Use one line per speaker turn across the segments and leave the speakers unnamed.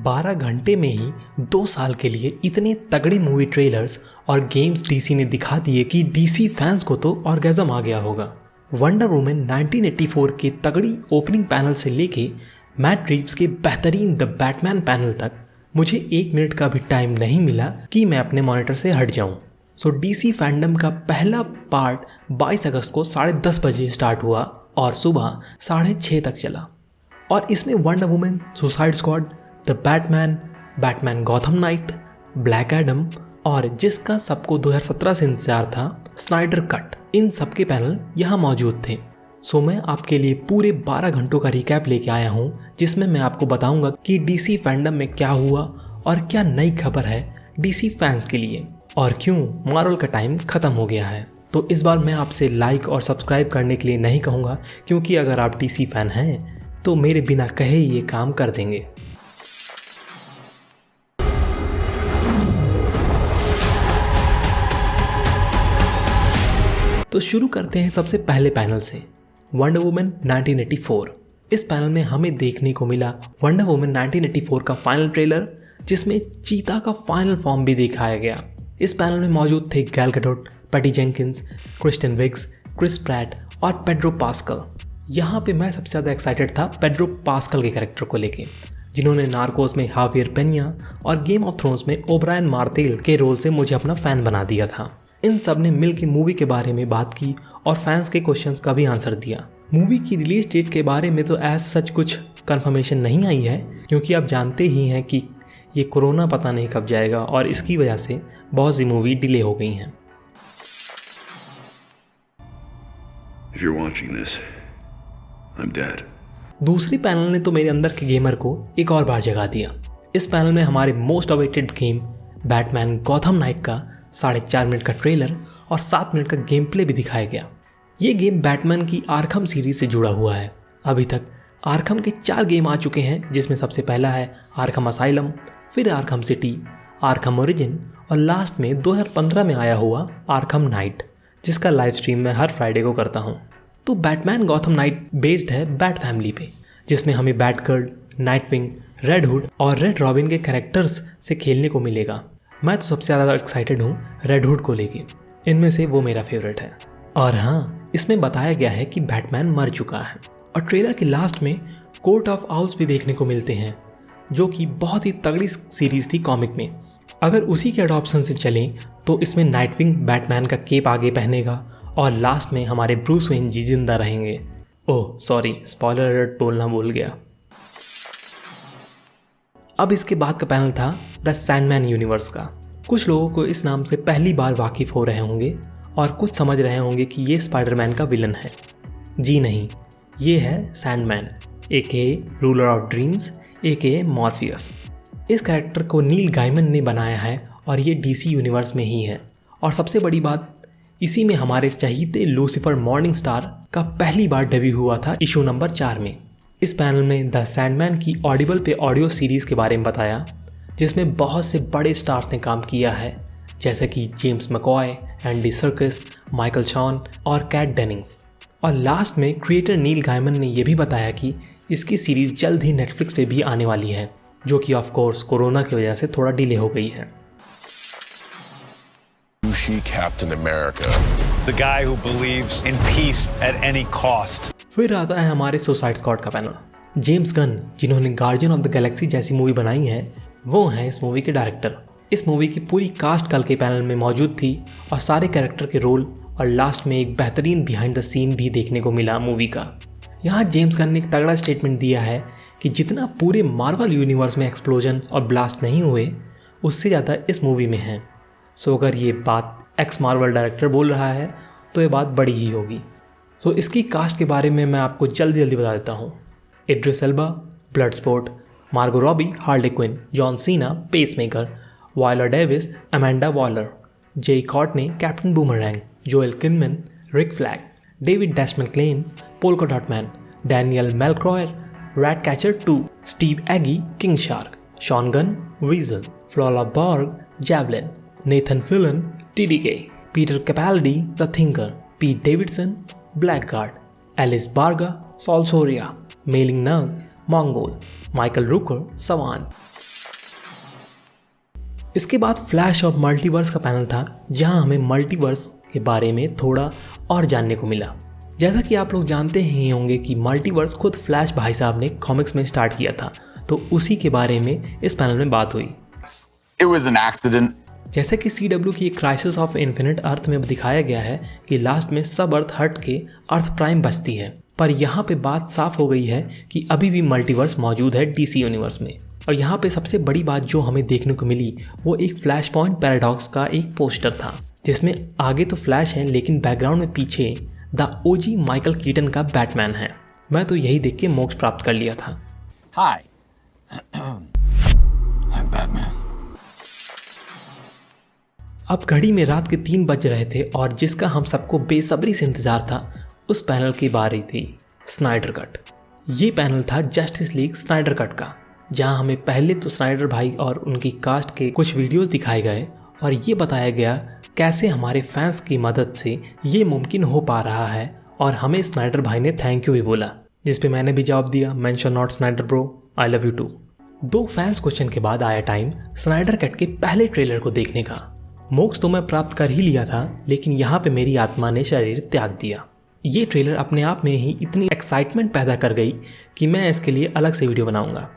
12 घंटे में ही 2 साल के लिए इतने तगड़े मूवी ट्रेलर्स और गेम्स डीसी ने दिखा दिए कि डीसी फैंस को तो ऑर्गेज़म आ गया होगा। वंडर वुमन 1984 के तगड़ी ओपनिंग पैनल से लेके मैट रीव्स के बेहतरीन द बैटमैन पैनल तक मुझे 1 मिनट का भी टाइम नहीं मिला कि मैं अपने मॉनिटर से हट जाऊं। सो डीसी फैंडम का पहला पार्ट 22 अगस्त को 10:30 बजे स्टार्ट हुआ और सुबह 6:30 तक चला। और इसमें wonder woman, suicide squad, the Batman, Batman Gotham night, black Adam और जिसका सबको 2017 से इंतजार था, स्नाइडर कट, इन सब के पैनल यहाँ मौजूद थे। सो मैं आपके लिए पूरे 12 घंटों का रिकैप लेके आया हूँ, जिसमें मैं आपको बताऊंगा कि डीसी फैंडम में क्या हुआ और क्या नई खबर है डीसी फैंस के लिए और क्यों मार्वल का टाइम ख़त्म हो गया है। तो इस बार मैं आपसे लाइक और सब्सक्राइब करने के लिए नहीं कहूँगा, क्योंकि अगर आप डीसी फैन हैं तो मेरे बिना कहे ये काम कर देंगे। तो शुरू करते हैं सबसे पहले पैनल से, वंडर वुमन 1984। इस पैनल में हमें देखने को मिला वंडर वुमन 1984 का फाइनल ट्रेलर, जिसमें चीता का फाइनल फॉर्म भी दिखाया गया। इस पैनल में मौजूद थे Gal Gadot, Patty Jenkins, Kristen Wiig, Chris Pratt और पेड्रो पास्कल। यहाँ पे मैं सबसे ज़्यादा एक्साइटेड था पेड्रो पास्कल के कैरेक्टर को लेके, जिन्होंने नार्कोस में हावियर पेनिया और गेम ऑफ थ्रोन्स में ओब्रायन मार्टेल के रोल से मुझे अपना फ़ैन बना दिया था। इन सब ने मिल के मूवी के बारे में बात की और फैंस के क्वेश्चंस का भी आंसर दिया। मूवी की रिलीज डेट के बारे में तो एज सच कुछ कंफर्मेशन नहीं आई है, क्योंकि आप जानते ही हैं कि ये कोरोना पता नहीं कब जाएगा और इसकी वजह से बहुत सी मूवी डिले हो गई हैं।
If you're watching this, I'm dead.
दूसरी पैनल ने तो मेरे अंदर के गेमर को एक और बार जगा दिया। इस पैनल में हमारे most awaited game Batman Gotham night का 4.5 मिनट का ट्रेलर और 7 मिनट का गेम प्ले भी दिखाया गया। ये गेम बैटमैन की आर्खम सीरीज से जुड़ा हुआ है। अभी तक आर्खम के 4 गेम आ चुके हैं, जिसमें सबसे पहला है आर्खम असाइलम, फिर आर्खम सिटी, आर्खम ओरिजिन और लास्ट में 2015 में आया हुआ आर्खम नाइट, जिसका लाइव स्ट्रीम मैं हर फ्राइडे को करता हूँ। तो बैटमैन गॉथम नाइट बेस्ड है बैट फैमिली पे, जिसमें हमें बैटगर्ल, नाइटविंग, रेड हुड और रेड रॉबिन के कैरेक्टर्स से खेलने को मिलेगा। मैं तो सबसे ज़्यादा एक्साइटेड हूँ रेड हुड को लेके, इनमें से वो मेरा फेवरेट है। और हाँ, इसमें बताया गया है कि बैटमैन मर चुका है। और ट्रेलर के लास्ट में कोर्ट ऑफ आउल्स भी देखने को मिलते हैं, जो कि बहुत ही तगड़ी सीरीज थी कॉमिक में। अगर उसी के अडॉप्शन से चलें तो इसमें नाइटविंग बैटमैन का केप आगे पहनेगा और लास्ट में हमारे ब्रूस वेन जी जिंदा रहेंगे। ओह सॉरी, स्पॉइलर अलर्ट बोलना भूल गया। अब इसके बाद का पैनल था द सैंडमैन यूनिवर्स का। कुछ लोगों को इस नाम से पहली बार वाकिफ हो रहे होंगे और कुछ समझ रहे होंगे कि ये स्पाइडरमैन का विलन है। जी नहीं, ये है Sandman aka ruler of dreams aka Morpheus. इस कैरेक्टर को नील गाइमन ने बनाया है और ये डीसी यूनिवर्स में ही है। और सबसे बड़ी बात, इसी में हमारे चहीते लूसीफर मॉर्निंग स्टार का पहली बार डेब्यू हुआ था इशू नंबर 4 में। इस पैनल में द सैंडमैन की ऑडिबल पे ऑडियो सीरीज़ के बारे में बताया, जिसमें बहुत से बड़े स्टार्स ने काम किया है, जैसे कि James McAvoy, Andy Serkis, Michael Sheen और कैट डेनिंग्स। और लास्ट में क्रिएटर नील गाइमन ने यह भी बताया कि इसकी सीरीज़ जल्द ही नेटफ्लिक्स पे भी आने वाली है, जो कि ऑफ कोर्स कोरोना की वजह से थोड़ा डिले हो गई है।
Captain America,
the guy who believes in peace at any cost.
फिर आता है हमारे सुसाइड स्क्वाड का पैनल। जेम्स गन, जिन्होंने गार्डियन ऑफ द गैलेक्सी जैसी मूवी बनाई है, वो हैं इस मूवी के डायरेक्टर। इस मूवी की पूरी कास्ट कल के पैनल में मौजूद थी और सारे कैरेक्टर के रोल और लास्ट में एक बेहतरीन बिहाइंड द सीन भी देखने को मिला मूवी का। यहाँ जेम्स गन ने एक तगड़ा स्टेटमेंट दिया है कि जितना पूरे मार्वल यूनिवर्स में एक्सप्लोजन और ब्लास्ट नहीं हुए, उससे ज़्यादा इस मूवी में है। सो अगर ये बात एक्स मार्वल डायरेक्टर बोल रहा है तो ये बात बड़ी ही होगी। सो इसकी कास्ट के बारे में मैं आपको जल्दी बता देता हूँ। Idris Elba, Bloodsport, Margot Robbie, Harley Quinn, John Cena, Peacemaker, Viola Davis, Amanda Waller, Jai Courtney, Captain Boomerang, Joel Kinnaman, Rick Flag, David Desmond Klein, Polka Dot Man, Daniela Melchior, Ratcatcher 2, Steve Agee, King Shark, Sean Gunn, Weasel, Flula Borg, Javelin, Nathan Fillion, TDK, Peter Capaldi, the Thinker, Pete Davidson, Blackguard, Alice Braga, Sol Soria, Mayling Ng, Mongal, Michael Rooker, Savant, इसके बाद flash और multiverse का panel था, जहां हमें multiverse के बारे में थोड़ा और जानने को मिला। जैसा कि आप लोग जानते ही होंगे कि मल्टीवर्स खुद फ्लैश भाई साहब ने कॉमिक्स में स्टार्ट किया था, तो उसी के बारे में इस पैनल में बात हुई।
It was an accident.
जैसे कि CW की क्राइसिस ऑफ इन्फिनिट अर्थ में दिखाया गया है कि लास्ट में सब अर्थ हट के अर्थ प्राइम बचती है, पर यहाँ पे बात साफ हो गई है कि अभी भी मल्टीवर्स मौजूद है DC यूनिवर्स में। और यहाँ पे सबसे बड़ी बात जो हमें देखने को मिली वो एक फ्लैश पॉइंट पैराडॉक्स का एक पोस्टर था, जिसमें आगे तो फ्लैश है लेकिन बैकग्राउंड में पीछे द OG माइकल कीटन का बैटमैन है। मैं तो यही देख के मोक्ष प्राप्त कर लिया था।
Hi. I'm Batman.
अब घड़ी में रात के 3 बज रहे थे और जिसका हम सबको बेसब्री से इंतजार था उस पैनल की बारी थी स्नाइडर कट। ये पैनल था जस्टिस लीग स्नाइडर कट का, जहां हमें पहले तो स्नाइडर भाई और उनकी कास्ट के कुछ वीडियोस दिखाए गए और ये बताया गया कैसे हमारे फैंस की मदद से ये मुमकिन हो पा रहा है, और हमें स्नाइडर भाई ने थैंक यू भी बोला, जिस पे मैंने भी जवाब दिया, mention not Snyder bro, I love you too. 2 fans question के बाद आया टाइम स्नाइडर कट के पहले ट्रेलर को देखने का। मोक्ष तो मैं प्राप्त कर ही लिया था, लेकिन यहाँ पे मेरी आत्मा ने शरीर त्याग दिया। ये ट्रेलर अपने आप में ही इतनी एक्साइटमेंट पैदा कर गई कि मैं इसके लिए अलग से वीडियो बनाऊंगा।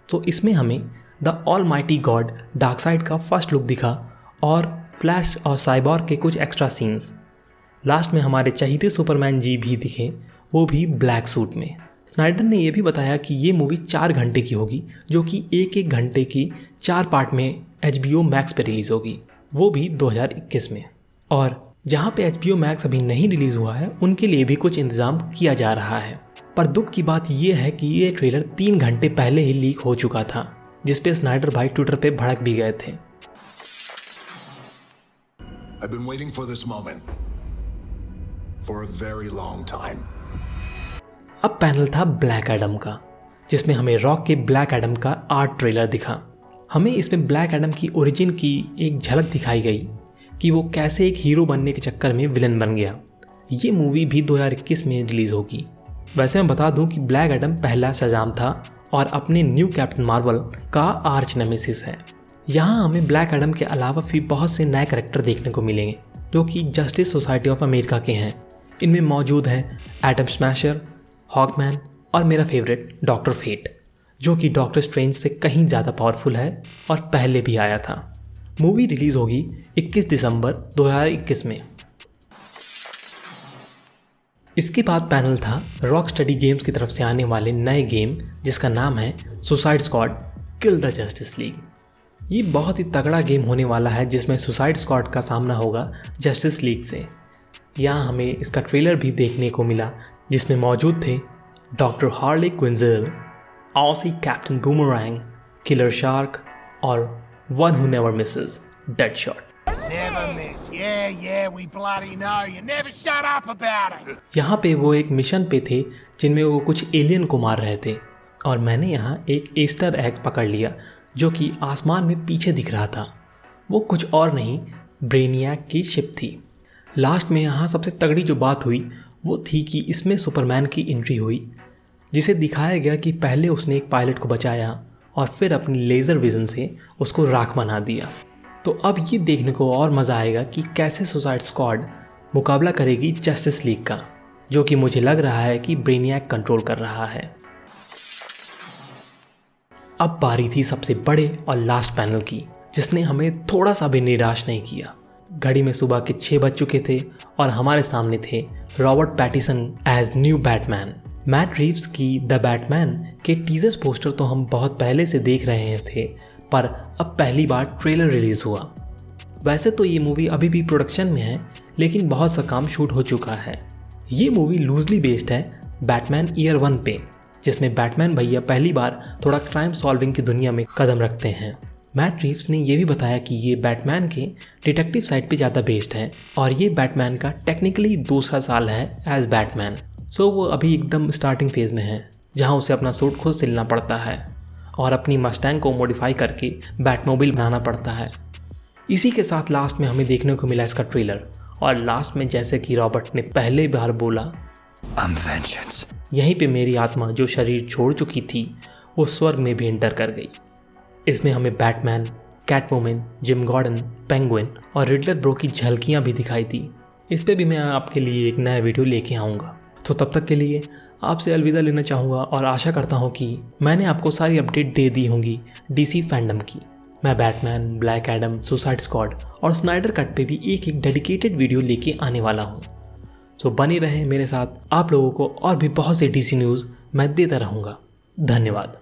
तो इसमें हमें द ऑलमाइटी गॉड डार्कसाइड का फर्स्ट लुक दिखा और फ्लैश और साइबॉर्ग के कुछ एक्स्ट्रा सीन्स। लास्ट में हमारे चहीते सुपरमैन जी भी दिखे, वो भी ब्लैक सूट में। स्नाइडर ने यह भी बताया कि ये मूवी 4 घंटे की होगी, जो कि 1-1 घंटे की 4 पार्ट में HBO मैक्स पे रिलीज़ होगी, वो भी 2021 में। और जहाँ पे HBO मैक्स अभी नहीं रिलीज़ हुआ है उनके लिए भी कुछ इंतज़ाम किया जा रहा है। पर दुख की बात यह है कि ये ट्रेलर 3 घंटे पहले ही लीक हो चुका था, जिस पे स्नाइडर भाई ट्विटर पे भड़क भी गए थे।
I've been waiting for this moment for a very long time.
अब पैनल था ब्लैक एडम का, जिसमें हमें रॉक के ब्लैक एडम का आर्ट ट्रेलर दिखा। हमें इसमें ब्लैक एडम की ओरिजिन की एक झलक दिखाई गई कि वो कैसे एक हीरो बनने के चक्कर में विलन बन गया। ये मूवी भी 2021 में रिलीज़ होगी। वैसे मैं बता दूं कि ब्लैक एडम पहला शज़ाम था और अपने न्यू कैप्टन मार्वल का आर्च नेमेसिस है। यहाँ हमें ब्लैक एडम के अलावा भी बहुत से नए कैरेक्टर देखने को मिलेंगे जो कि जस्टिस सोसाइटी ऑफ अमेरिका के हैं। इनमें मौजूद हैं एटम स्मैशर, हॉकमैन और मेरा फेवरेट डॉक्टर फेट, जो कि डॉक्टर स्ट्रेंज से कहीं ज़्यादा पावरफुल है और पहले भी आया था। मूवी रिलीज़ होगी 21 दिसंबर 2021 में। इसके बाद पैनल था रॉक स्टडी गेम्स की तरफ से आने वाले नए गेम, जिसका नाम है suicide squad kill the justice league. ये बहुत ही तगड़ा गेम होने वाला है, जिसमें सुसाइड स्क्वाड का सामना होगा जस्टिस लीग से। यहाँ हमें इसका ट्रेलर भी देखने को मिला, जिसमें मौजूद थे doctor Harley Quinzel, Aussie Captain Boomerang, Killer Shark और one who never misses, Deadshot.
Never miss. Yeah, we bloody know. You never shut up about it.
यहाँ पे वो एक मिशन पे थे जिनमें वो कुछ एलियन को मार रहे थे, और मैंने यहाँ एक ईस्टर एग पकड़ लिया जो कि आसमान में पीछे दिख रहा था। वो कुछ और नहीं, ब्रेनियक की शिप थी। लास्ट में यहाँ सबसे तगड़ी जो बात हुई वो थी कि इसमें सुपरमैन की एंट्री हुई, जिसे दिखाया गया कि पहले उसने एक पायलट को बचाया और फिर अपनी लेज़र विज़न से उसको राख बना दिया। तो अब ये देखने को और मज़ा आएगा कि कैसे सुसाइड स्क्वाड मुकाबला करेगी जस्टिस लीग का, जो कि मुझे लग रहा है कि ब्रेनियक कंट्रोल कर रहा है। अब बारी थी सबसे बड़े और लास्ट पैनल की, जिसने हमें थोड़ा सा भी निराश नहीं किया। घड़ी में सुबह के 6 बज चुके थे और हमारे सामने थे Robert Pattinson as new Batman. Matt Reeves की द बैटमैन के टीजर पोस्टर तो हम बहुत पहले से देख रहे थे, पर अब पहली बार ट्रेलर रिलीज़ हुआ। वैसे तो ये मूवी अभी भी प्रोडक्शन में है, लेकिन बहुत सा काम शूट हो चुका है। ये मूवी लूजली बेस्ड है बैटमैन ईयर 1 पे, जिसमें बैटमैन भैया पहली बार थोड़ा क्राइम सॉल्विंग की दुनिया में कदम रखते हैं। मैट रीव्स ने यह भी बताया कि ये बैटमैन के डिटेक्टिव साइड पे ज़्यादा बेस्ड है, और ये बैटमैन का टेक्निकली दूसरा साल है एज बैटमैन। सो वो अभी एकदम स्टार्टिंग फेज़ में है, जहाँ उसे अपना सूट खुद सिलना पड़ता है और अपनी मस्टैंग को मॉडिफाई करके बैटमोबिल बनाना पड़ता है। इसी के साथ लास्ट में हमें देखने को मिला इसका ट्रेलर, और लास्ट में जैसे कि रॉबर्ट ने पहले बार बोला,
I'm vengeance.
यहीं पे मेरी आत्मा जो शरीर छोड़ चुकी थी वो स्वर्ग में भी एंटर कर गई। इसमें हमें बैटमैन, कैटवुमन, जिम गॉर्डन, पेंगुइन और रिडलर ब्रो की झलकियां भी दिखाई दी। इस पे भी मैं आपके लिए एक नया वीडियो लेके आऊँगा। तो तब तक के लिए आपसे अलविदा लेना चाहूँगा और आशा करता हूँ कि मैंने आपको सारी अपडेट दे दी होंगी DC फैंडम की। मैं Batman, black Adam, suicide squad और स्नाइडर कट पे भी एक डेडिकेटेड वीडियो लेके आने वाला हूँ। सो बने रहें मेरे साथ, आप लोगों को और भी बहुत से DC न्यूज़ मैं देता रहूँगा। धन्यवाद।